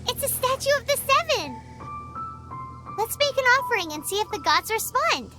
It's a statue of the Seven! Let's make an offering and see if the gods respond.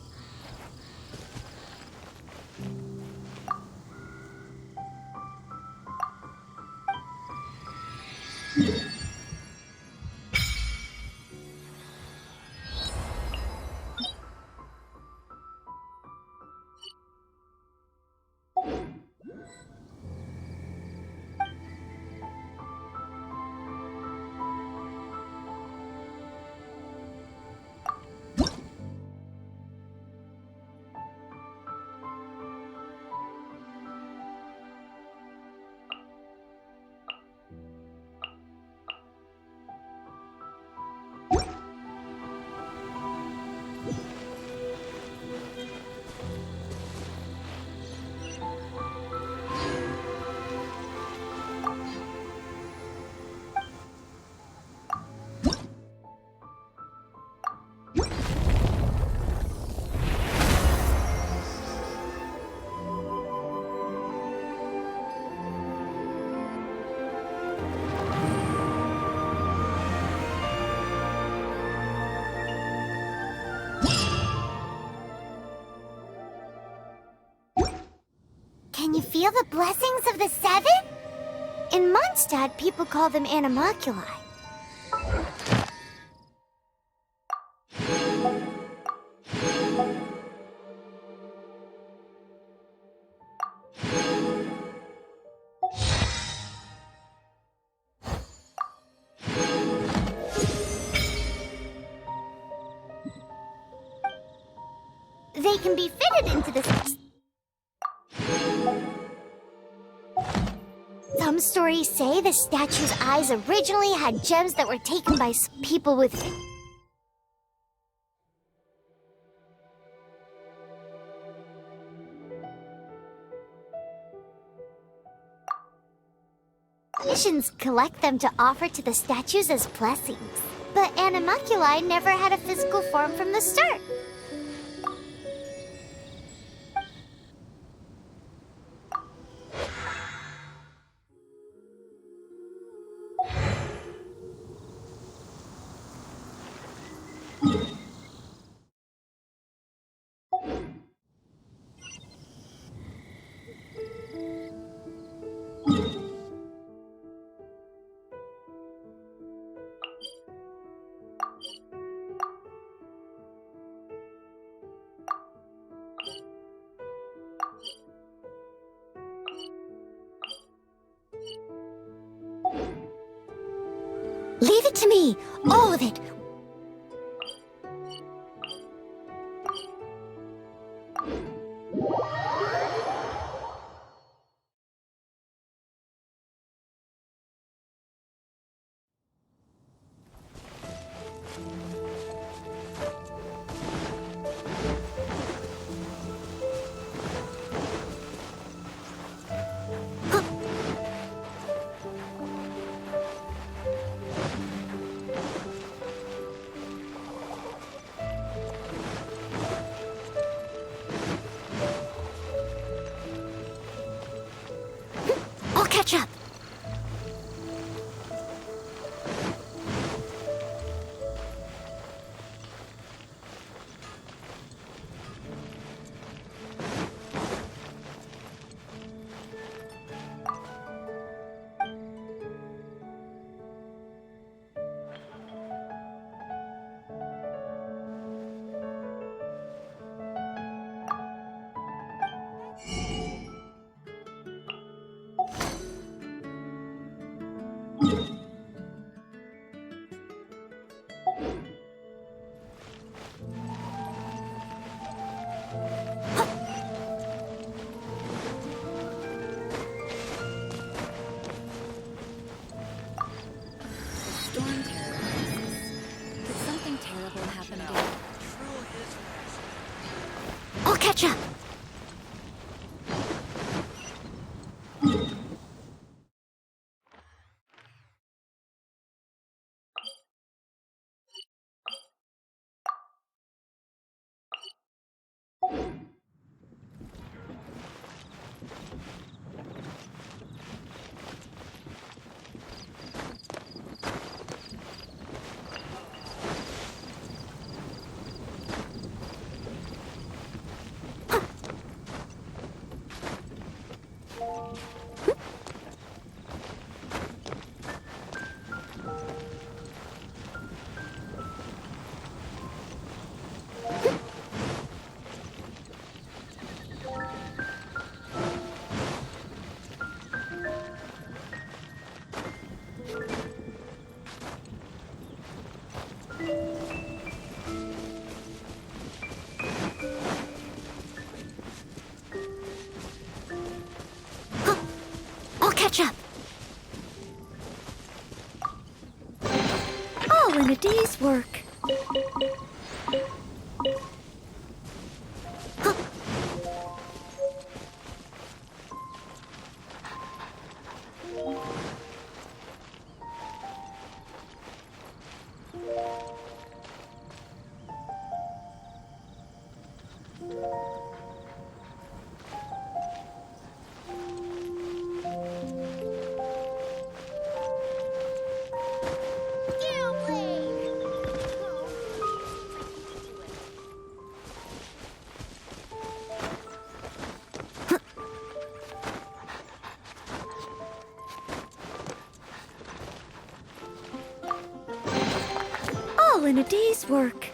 Can you feel the blessings of the Seven? In Mondstadt, people call them animalculi. They can be fitted into the... Some stories say the statue's eyes originally had gems that were taken by people with... Missions collect them to offer to the statues as blessings. But animalculi never had a physical form from the start. Leave it to me! All of it! a day's work. All in a day's work.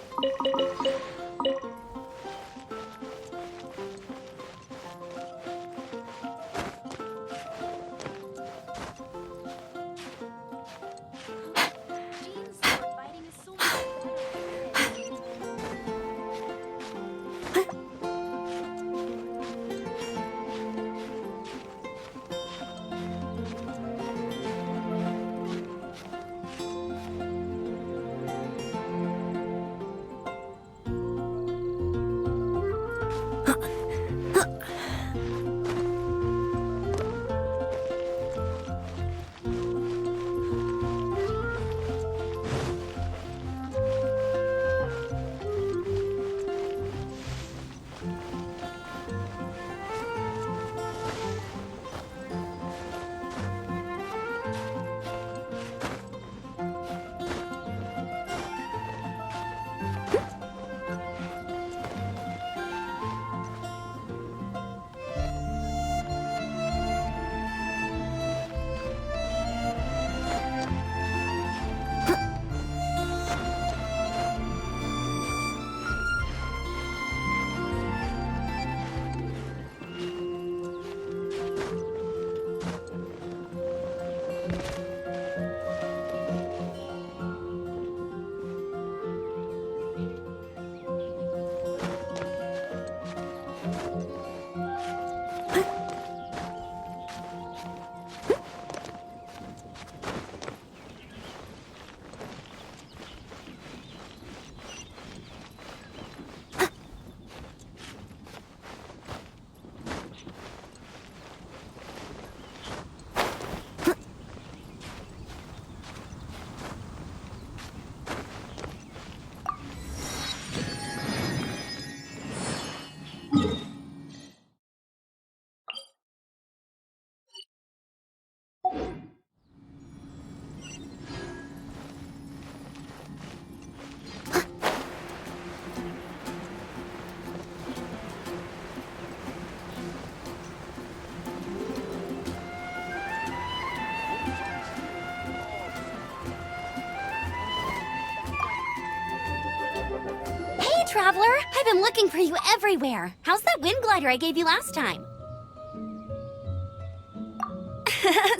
Traveler, I've been looking for you everywhere. How's that wind glider I gave you last time?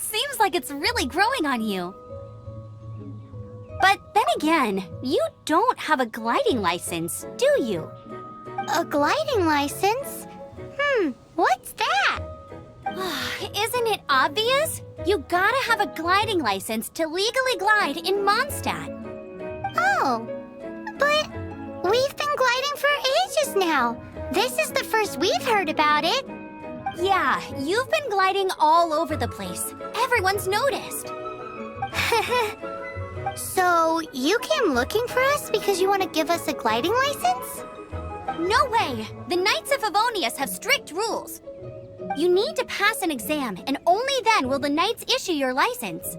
Seems like it's really growing on you. But then again, you don't have a gliding license, do you? A gliding license? What's that? Isn't it obvious? You gotta have a gliding license to legally glide in Mondstadt. Oh, but we've been gliding for ages now. This is the first we've heard about it. Yeah, you've been gliding all over the place. Everyone's noticed. So, you came looking for us because you want to give us a gliding license? No way! The Knights of Favonius have strict rules. You need to pass an exam, and only then will the Knights issue your license.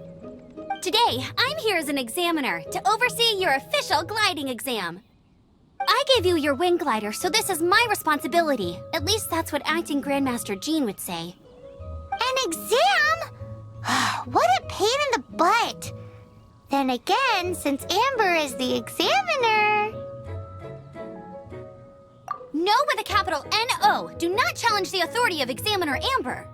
Today, I'm here as an examiner to oversee your official gliding exam. I gave you your wind glider, so this is my responsibility. At least that's what Acting Grandmaster Jean would say. An exam? What a pain in the butt. Then again, since Amber is the examiner... No with a capital N-O. Do not challenge the authority of Examiner Amber.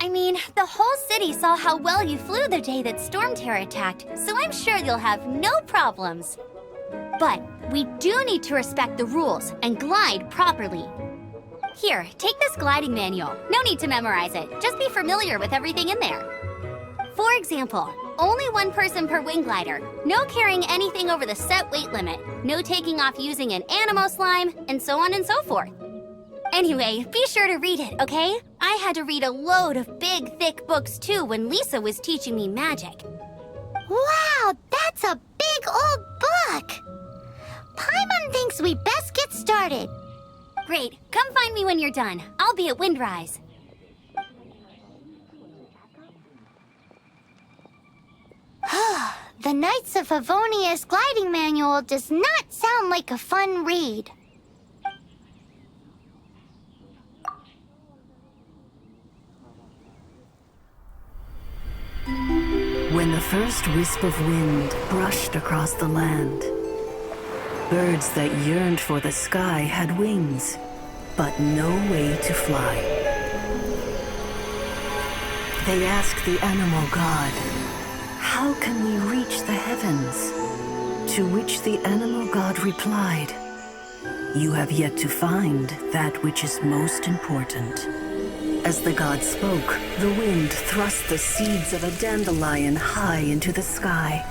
I mean, the whole city saw how well you flew the day that Storm Terror attacked, so I'm sure you'll have no problems. But we do need to respect the rules and glide properly. Here, take this gliding manual. No need to memorize it. Just be familiar with everything in there. For example, Only one person per wing glider. No carrying anything over the set weight limit. No taking off using an animo slime, and so on and so forth. Anyway, be sure to read it, okay? I had to read a load of big, thick books too when Lisa was teaching me magic. Wow, that's a big old book! Paimon thinks we best get started. Great, come find me when you're done. I'll be at Windrise. The Knights of Favonius gliding manual does not sound like a fun read. When the first wisp of wind brushed across the land, birds that yearned for the sky had wings, but no way to fly. They asked the animal god, "How can we reach the heavens?" To which the animal god replied, "You have yet to find that which is most important." As the god spoke, the wind thrust the seeds of a dandelion high into the sky.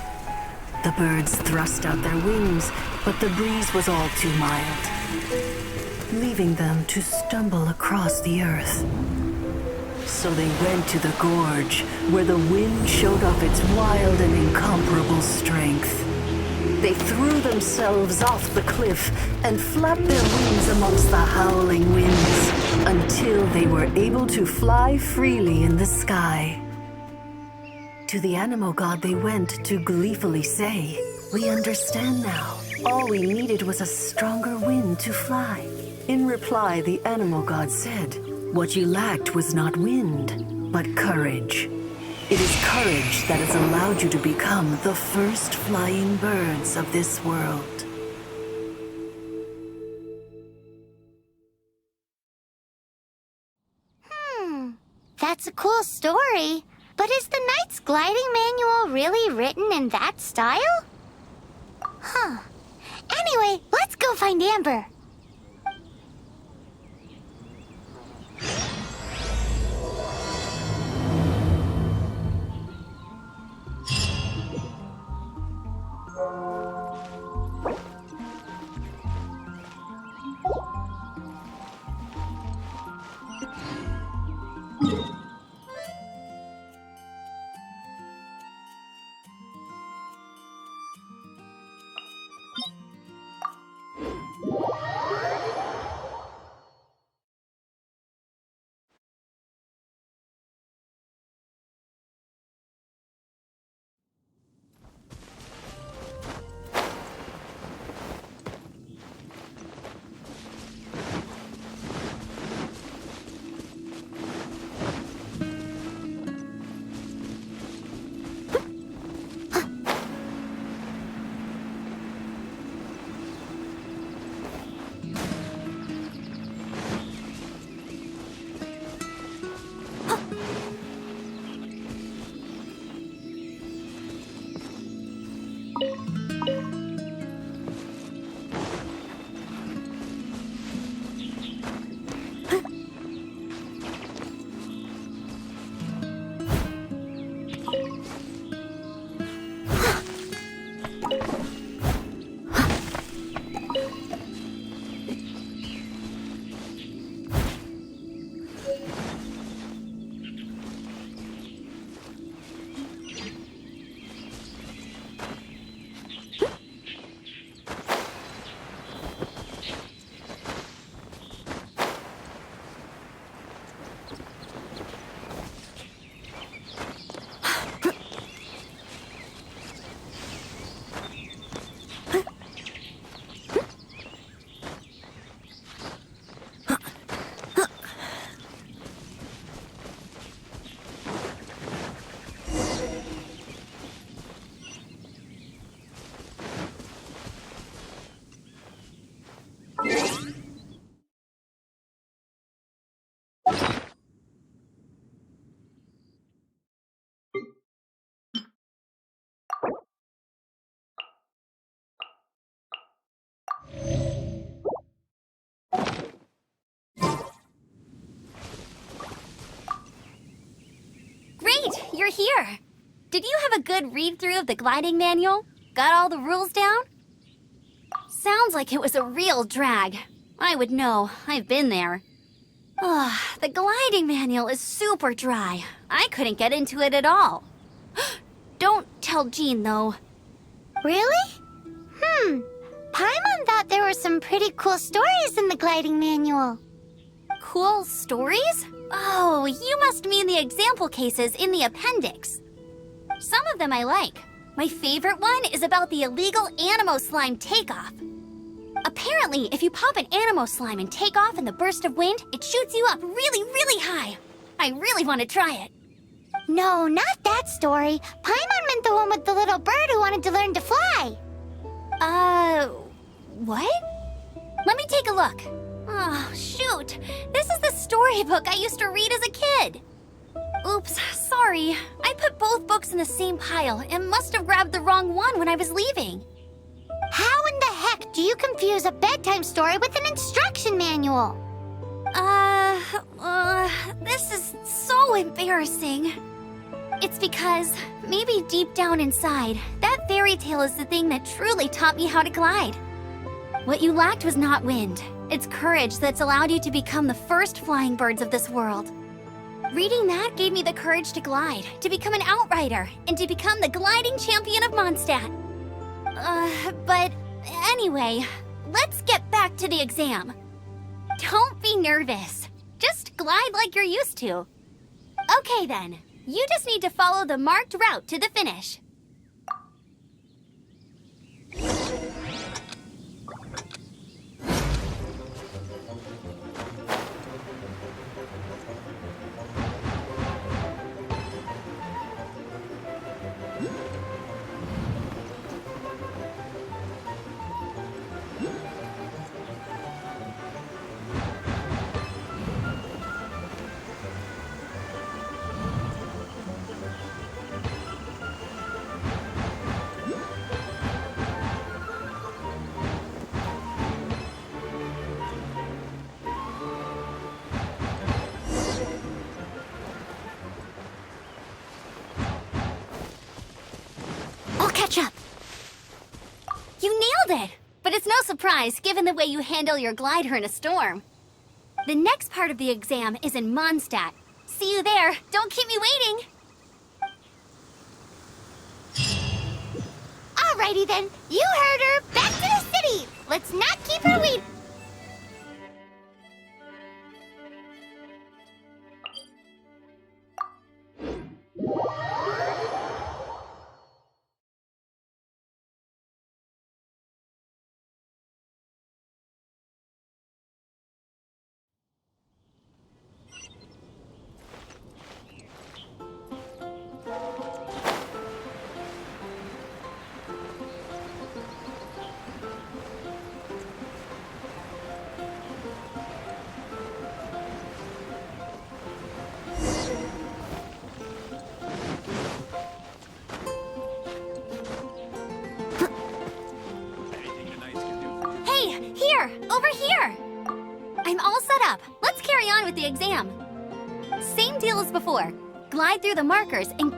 The birds thrust out their wings, but the breeze was all too mild, leaving them to stumble across the earth. So they went to the gorge, where the wind showed off its wild and incomparable strength. They threw themselves off the cliff and flapped their wings amongst the howling winds until they were able to fly freely in the sky. To the animal god they went to gleefully say, "We understand now. All we needed was a stronger wind to fly." In reply, the animal god said, "What you lacked was not wind, but courage. It is courage that has allowed you to become the first flying birds of this world." That's a cool story. But is the Knight's gliding manual really written in that style? Huh. Anyway, let's go find Amber. Great, you're here. did you have a good read-through of the gliding manual? Got all the rules down? Sounds like it was a real drag. I would know. I've been there. Ugh, the gliding manual is super dry. I couldn't get into it at all. Don't tell Jean, though. Really? Paimon thought there were some pretty cool stories in the gliding manual. Cool stories? Oh, you must mean the example cases in the appendix. Some of them I like. My favorite one is about the illegal Animo slime takeoff. Apparently, if you pop an Animo slime and take off in the burst of wind, it shoots you up really, really high. I really want to try it. No, not that story. Paimon meant the one with the little bird who wanted to learn to fly. What? Let me take a look. Oh, shoot. This is the storybook I used to read as a kid. Oops, sorry. I put both books in the same pile and must have grabbed the wrong one when I was leaving. How in the heck do you confuse a bedtime story with an instruction manual? This is so embarrassing. It's because, maybe deep down inside, that fairy tale is the thing that truly taught me how to glide. What you lacked was not wind. It's courage that's allowed you to become the first flying birds of this world. Reading that gave me the courage to glide, to become an outrider, and to become the gliding champion of Mondstadt. But anyway, let's get back to the exam. Don't be nervous. Just glide like you're used to. Okay then, you just need to follow the marked route to the finish. Catch up. You nailed it! But it's no surprise, given the way you handle your glider in a storm. The next part of the exam is in Mondstadt. See you there. Don't keep me waiting. Alrighty then. You heard her. Back to the city. Let's not keep her waiting. Over here! I'm all set up. Let's carry on with the exam. Same deal as before. Glide through the markers and...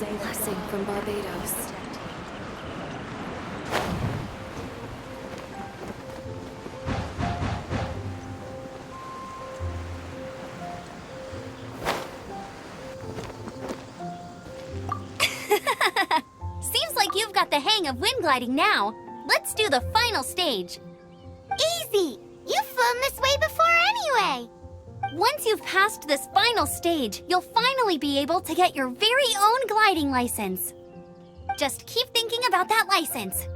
A blessing from Barbados. Seems like you've got the hang of wind gliding now. Let's do the final stage. Easy. You've flown this way before anyway. Once you've passed this final stage, you'll finally be able to get your very own gliding license. Just keep thinking about that license.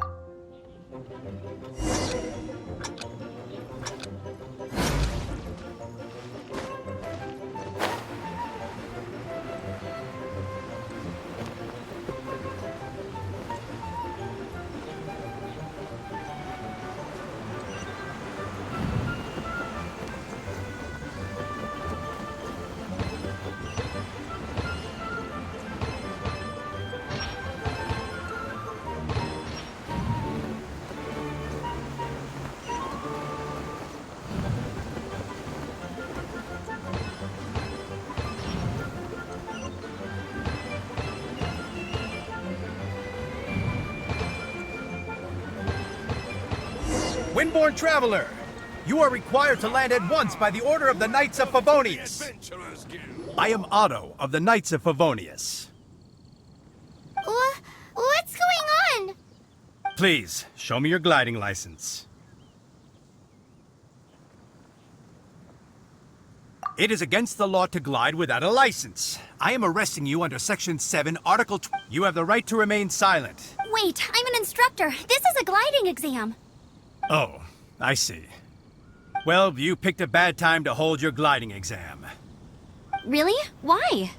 Windborn Traveler, you are required to land at once by the order of the Knights of Favonius. I am Otto of the Knights of Favonius. What's going on? Please, show me your gliding license. It is against the law to glide without a license. I am arresting you under Section 7, Article 2. You have the right to remain silent. Wait, I'm an instructor. This is a gliding exam. Oh, I see. Well, you picked a bad time to hold your gliding exam. Really? Why?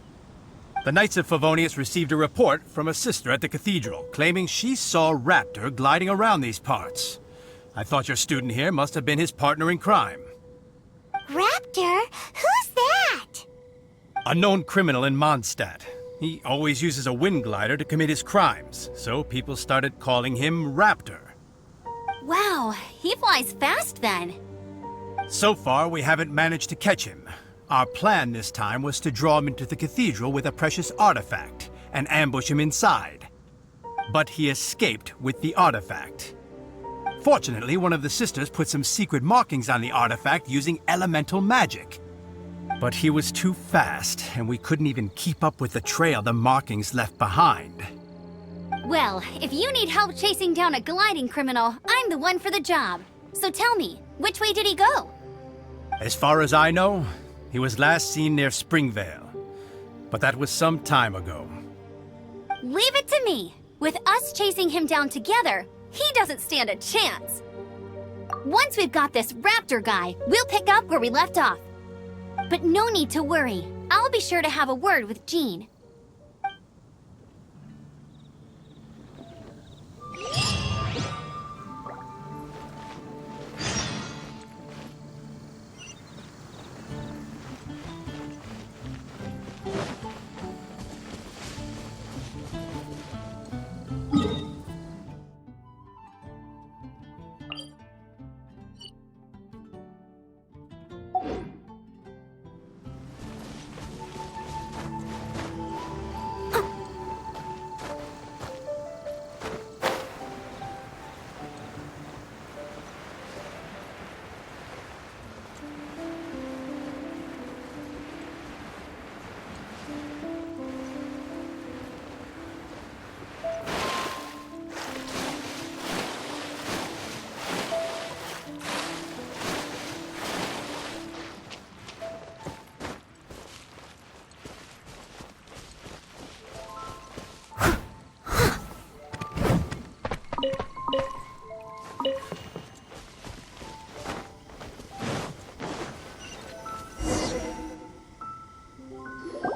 The Knights of Favonius received a report from a sister at the cathedral claiming she saw Raptor gliding around these parts. I thought your student here must have been his partner in crime. Raptor? Who's that? A known criminal in Mondstadt. He always uses a wind glider to commit his crimes, so people started calling him Raptor. Wow, he flies fast then. So far, we haven't managed to catch him. Our plan this time was to draw him into the cathedral with a precious artifact and ambush him inside. But he escaped with the artifact. Fortunately, one of the sisters put some secret markings on the artifact using elemental magic. But he was too fast, and we couldn't even keep up with the trail the markings left behind. Well, if you need help chasing down a gliding criminal, I'm the one for the job. So tell me, which way did he go? As far as I know, he was last seen near Springvale. But that was some time ago. Leave it to me. With us chasing him down together, he doesn't stand a chance. Once we've got this Raptor guy, we'll pick up where we left off. But no need to worry. I'll be sure to have a word with Jean.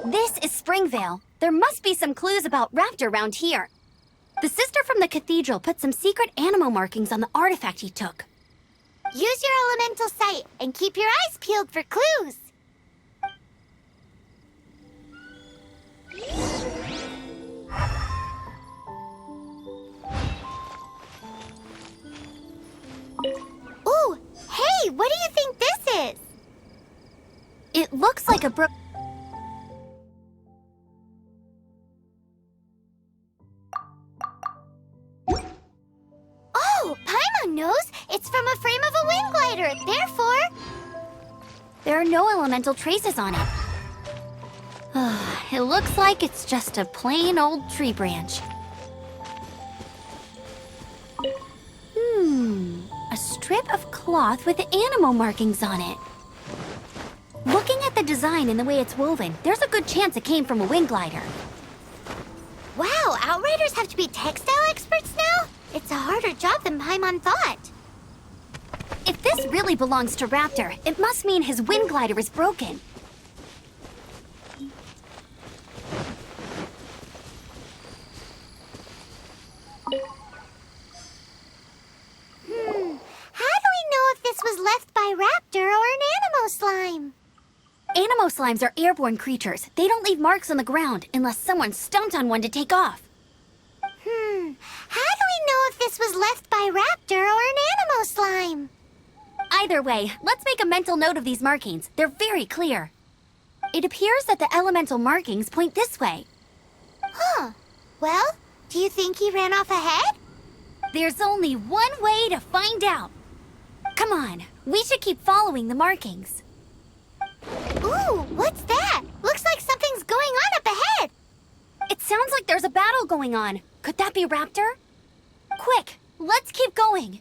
This is Springvale. There must be some clues about Raptor around here. The sister from the cathedral put some secret animal markings on the artifact he took. Use your elemental sight and keep your eyes peeled for clues. Ooh, hey, what do you think this is? It looks like a Oh, Paimon knows. It's from a frame of a wind glider. Therefore, There are no elemental traces on it. It looks like it's just a plain old tree branch. A strip of cloth with animal markings on it. Looking at the design and the way it's woven, there's a good chance it came from a wind glider. wow, Outriders have to be textile experts now? It's a harder job than Paimon thought. If this really belongs to Raptor, it must mean his wind glider is broken. How do we know if this was left by Raptor or an Animo slime? Animo slimes are airborne creatures. They don't leave marks on the ground unless someone stomped on one to take off. How do we know if this was left by Raptor or an Animo slime? Either way, let's make a mental note of these markings. They're very clear. It appears that the elemental markings point this way. Huh. Well, do you think he ran off ahead? There's only one way to find out. Come on, we should keep following the markings. Ooh, what's that? Looks like something's going on up ahead. It sounds like there's a battle going on. Could that be Raptor? Quick, let's keep going.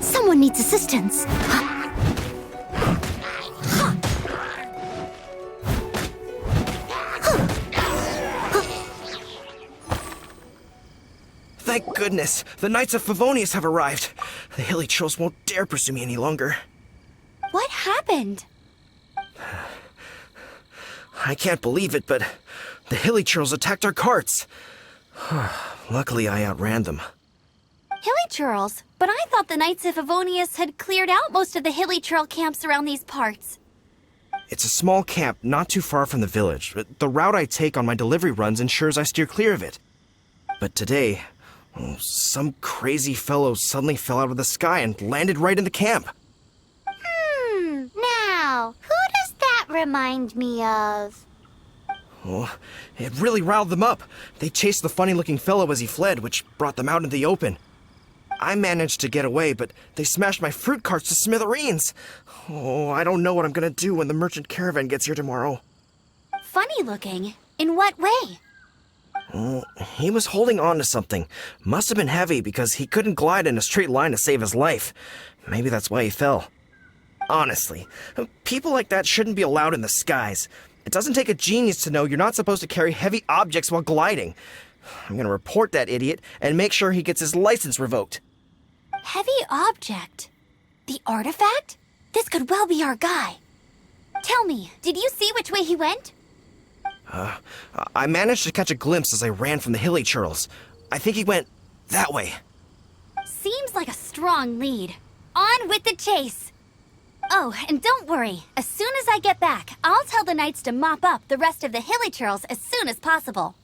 Someone needs assistance. Thank goodness, the Knights of Favonius have arrived. The hilly trolls won't dare pursue me any longer. What happened? I can't believe it, but the hilly trolls attacked our carts. Luckily, I outran them. Hilly Churls? But I thought the Knights of Favonius had cleared out most of the Hilly Churl camps around these parts. It's a small camp not too far from the village. The route I take on my delivery runs ensures I steer clear of it. But today, some crazy fellow suddenly fell out of the sky and landed right in the camp. Now, who does that remind me of? Oh, it really riled them up. They chased the funny-looking fellow as he fled, which brought them out in the open. I managed to get away, but they smashed my fruit carts to smithereens. Oh, I don't know what I'm gonna do when the merchant caravan gets here tomorrow. Funny looking? In what way? He was holding on to something. Must have been heavy because he couldn't glide in a straight line to save his life. Maybe that's why he fell. Honestly, people like that shouldn't be allowed in the skies. It doesn't take a genius to know you're not supposed to carry heavy objects while gliding. I'm gonna report that idiot and make sure he gets his license revoked. Heavy object? The artifact? This could well be our guy. Tell me, did you see which way he went? I managed to catch a glimpse as I ran from the hilly churls. I think he went that way. Seems like a strong lead. On with the chase! Oh, and don't worry. As soon as I get back, I'll tell the Knights to mop up the rest of the Hilly Churls as soon as possible.